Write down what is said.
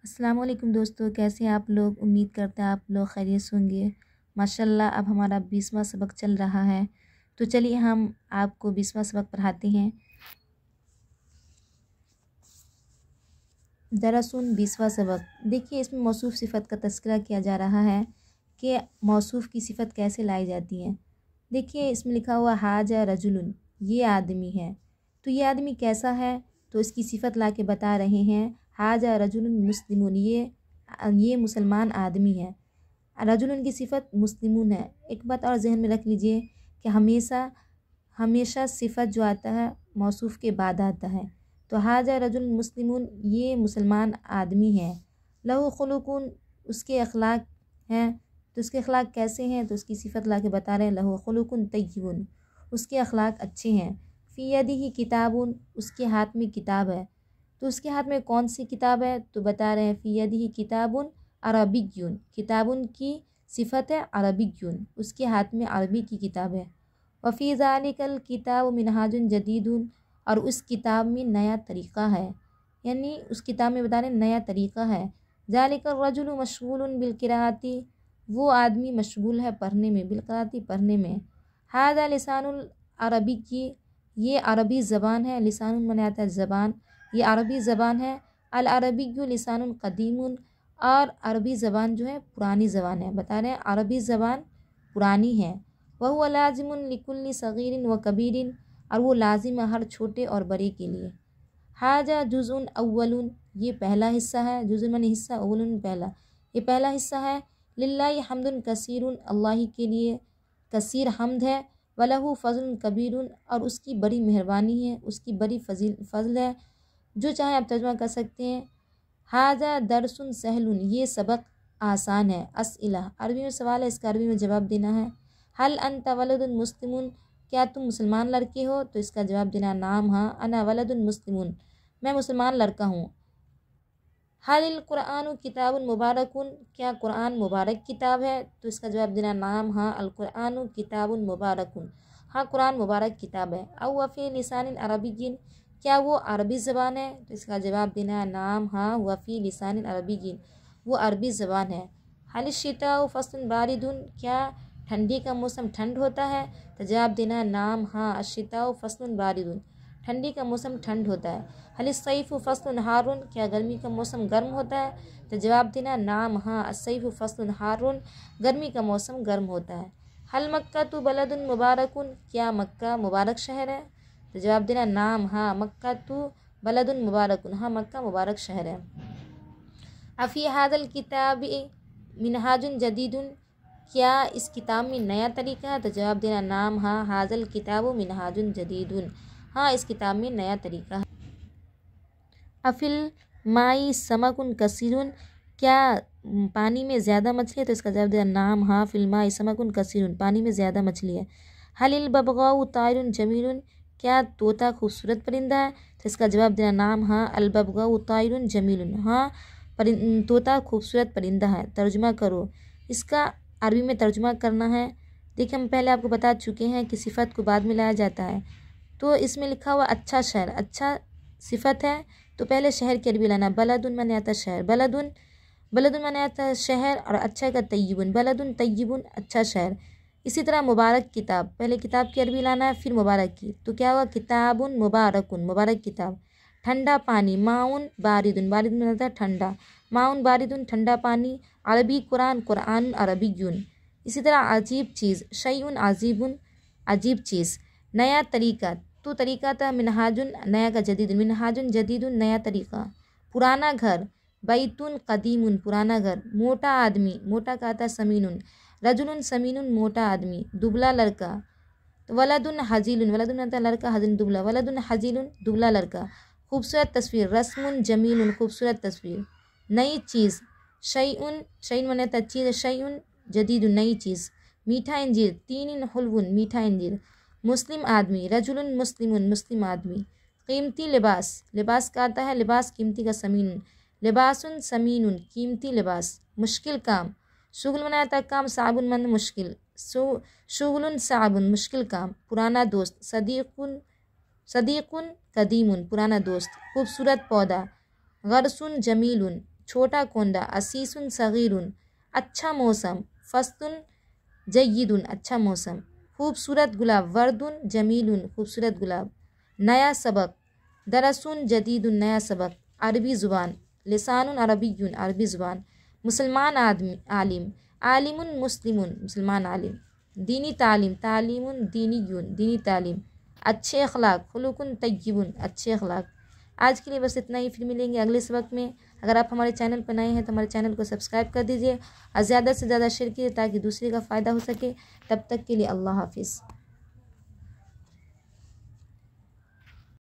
अस्सलाम वालेकुम दोस्तों, कैसे हैं आप लोग। उम्मीद करते हैं आप लोग खैरियत से होंगे। माशाल्लाह अब हमारा 20वां सबक चल रहा है, तो चलिए हम आपको 20वां सबक पढ़ाते हैं। दरअसल 20वां सबक देखिए, इसमें मौसूफ़ सिफ़त का तज़किरा किया जा रहा है कि मौसूफ़ की सिफ़त कैसे लाई जाती है। देखिए इसमें लिखा हुआ हाजा रजुलन, ये आदमी है। तो ये आदमी कैसा है, तो इसकी सिफ़त ला के बता रहे हैं। हाजा रजुलन मुस्लिमुन, ये मुसलमान आदमी है। रजुलन की सिफ़त मुस्लिमुन है। एक बात और जहन में रख लीजिए कि हमेशा हमेशा सिफ़त जो आता है मौसूफ़ के बाद आता है। तो हाजा रजुल मुस्लिमुन, ये मुसलमान आदमी है। लहू खुलुकुन, उसके अखलाक हैं। तो उसके अखलाक कैसे हैं, तो उसकी सिफ़त ला के बता रहे हैं। लहू खुलुकुन तय्यिबुन, उसके अखलाक अच्छे हैं। फ़ी यदिही किताबुन, उसके हाथ में किताब है। तो उसके हाथ में कौन सी किताब है, तो बता रहे हैं फ़ी यदिही किताबुन अरबिय्युन, किताबुन की सिफ़त है अरबिय्युन, उसके हाथ में अरबी की किताब है। वफ़ी ज़ालिकल किताब मिनहाजुन जदीदुन, और उस किताब में नया तरीक़ा है, यानी उस किताब में बता रहे नया तरीक़ा है। ज़ालिकल रजुलु मशगूलुन बिलक़िराअती, वो आदमी मशगूल है पढ़ने में, बिलक़िराअती पढ़ने में। हाज़ा लिसानुल अरबी की, ये अरबी ज़बान है। लिसानुन माने आता है ज़बान, ये अरबी ज़बान है। अल अरबिय्यु लिसानुन क़दीमुन, और अरबी ज़बान जो है पुरानी ज़बान है। बता रहे हैं अरबी ज़बान पुरानी है। वहुवा लाज़िमुन लिकुल्लि सग़ीरिन व कबीरिन, और वो लाजिम है हर छोटे और बड़े के लिए। हाजा जुज़ुन अव्वलुन, ये पहला हिस्सा है। जुज़ुन माने हिस्सा, अव्वलुन पहला, ये पहला हिस्सा है। लिल्लाहि हम्दुन कसीरुन, अल्लाह ही के लिए कसीर हम्द है। वलहु फ़ज़्लुन कबीरुन, और उसकी बड़ी मेहरबानी है, उसकी बड़ी फ़ज़ल है। जो चाहे आप तर्जुमा कर सकते हैं। हाजा दरसुन सहलुन, ये सबक आसान है। अस्इला, अरबी में सवाल है, इसका अरबी में जवाब देना है। हल अंत वलदुन मुस्लिमुन, क्या तुम मुसलमान लड़के हो, तो इसका जवाब देना नाम हाँ। अना वलदुन मुस्लिमुन, मैं मुसलमान लड़का हूँ। हल कुरान किताबुन मुबारकुन, क्या कुरान मुबारक किताब है, तो इसका जवाब देना नाम हाँ। अल कुरान किताबुन मुबारकुन, हाँ कुरान मुबारक किताब है। औ वफ़ी लिसानिन अरबिय्यिन, क्या वो अरबी ज़बान है, तो इसका जवाब देना है नाम हाँ। वफ़ी लिसानिन अरबिय्यिन, वो अरबी ज़बान है। हल शिताउ फ़स्लुन बारिदुन, क्या ठंडी का मौसम ठंड होता है, तो जवाब देना है नाम हाँ। अशिताउ फ़स्लुन बारिदुन, ठंडी का मौसम ठंड होता है। हल सईफ़ु फ़स्लुन हारुन, क्या गर्मी का मौसम गर्म होता है, तो जवाब देना नाम हाँ। असईफ़ु फ़स्लुन हारुन, गर्मी का मौसम गर्म होता है। हल मक्का तु बलदुन मुबारकुन, क्या मक्का मुबारक शहर है, तो जवाब देना नाम हाँ। मक्का तु बलदुन मुबारकुन, हाँ मक्का मुबारक शहर है। अफ़ी हादल किताब मिनहाजुन जदीदुन, क्या इस किताब में नया तरीका है, तो जवाब देना नाम हाँ। हाजल किताबु मिनहाजुन जदीदुन, हाँ इस किताब में नया तरीका है। अफिल माई समकुन कसीरुन, क्या पानी में ज़्यादा मछली है, तो इसका जवाब देना नाम हाँ। फिल माई समकुन कसीरुन, पानी में ज़्यादा मछली है। हलिल बबगाउ तायरुन जमीलुन, क्या तोता खूबसूरत परिंदा है, तो इसका जवाब देना नाम हाँ। अल बबगाउ तायरुन जमीलुन, हाँ तोता खूबसूरत परिंदा है। तर्जुमा करो, इसका अरबी में तर्जुमा करना है। देखिए हम पहले आपको बता चुके हैं कि सिफ़त को बाद में लाया जाता है। तो इसमें लिखा हुआ अच्छा शहर, अच्छा सिफ़त है, तो पहले शहर की अरबी लाना। बलदुन माने आता शहर, बलदुन माने आता शहर, और अच्छा का तय्यिबुन, बलदुन तय्यिबुन, अच्छा शहर। इसी तरह मुबारक किताब, पहले किताब की अरबी लाना है फिर मुबारक की। तो क्या हुआ, किताबुन मुबारकुन, मुबारक किताब। ठंडा पानी, माउन बारिदुन, बारिदुन माने आता ठंडा, माउन बारिदुन, ठंडा पानी। अरबी कुरान, कुरान अरबियुन। इसी तरह अजीब चीज़, शैउन अजीबुन, अजीब चीज़। नया तरीका, तो तरीका था मिनहाजुन, नया का जदीदुन, मिनहाजुन जदीदुन, नया तरीका। पुराना घर, बैतुन कदीमुन, पुराना घर। मोटा आदमी, मोटा का था समीनुन, रजुलुन समीनुन, मोटा आदमी। दुबला लड़का, तो वलदुन हजीलुन, वलदुन आता लड़का, हजील दुबला, वलदुन हजीलुन, दुबला लड़का। खूबसूरत तस्वीर, रस्मुन जमीलुन, खूबसूरत तस्वीर। नई चीज़, शैउन, शैउन माने था चीज़, शैउन जदीदुन, नई चीज़। मीठा इंजीर, तीनिन हुल्वुन, मीठा इंजीर। मुस्लिम आदमी, रजुलुन मुस्लिमुन, मुस्लिम आदमी। कीमती लिबास, लिबास का आता है लिबास कीमती का समीनुन, लिबासुन समीनुन, कीमती लिबास। मुश्किल काम, शुगल माने आता काम, साबुन माने मुश्किल, शुगलुन साबुन, मुश्किल काम। पुराना दोस्त, सदीकुन कदीमुन, पुराना दोस्त। खूबसूरत पौधा, गरसुन जमीलुन, छोटा कोंडा, असीसुन सगीरुन अच्छा मौसम, फस्तुन जय्यिदुन अच्छा मौसम, खूबसूरत गुलाब, वर्दुन जमीलुन खूबसूरत गुलाब, नया सबक, दरसुन जदीदुन नया सबक, अरबी ज़ुबान, लिसानुन अरबियुन अरबी ज़ुबान, मुसलमान आदमी आलिम, आलिमुन मुस्लिमुन मुसलमान आलिम, दीनी तालीम, तालीमुन दीनीयुन दीनी तालीम, अच्छे अखलाक, खुलुकुन तय्यिबुन अच्छे अखलाक। आज के लिए बस इतना ही, फिर मिलेंगे अगले सबक में। अगर आप हमारे चैनल पर नए हैं तो हमारे चैनल को सब्सक्राइब कर दीजिए और ज़्यादा से ज़्यादा शेयर कीजिए ताकि दूसरे का फ़ायदा हो सके। तब तक के लिए अल्लाह हाफिज़।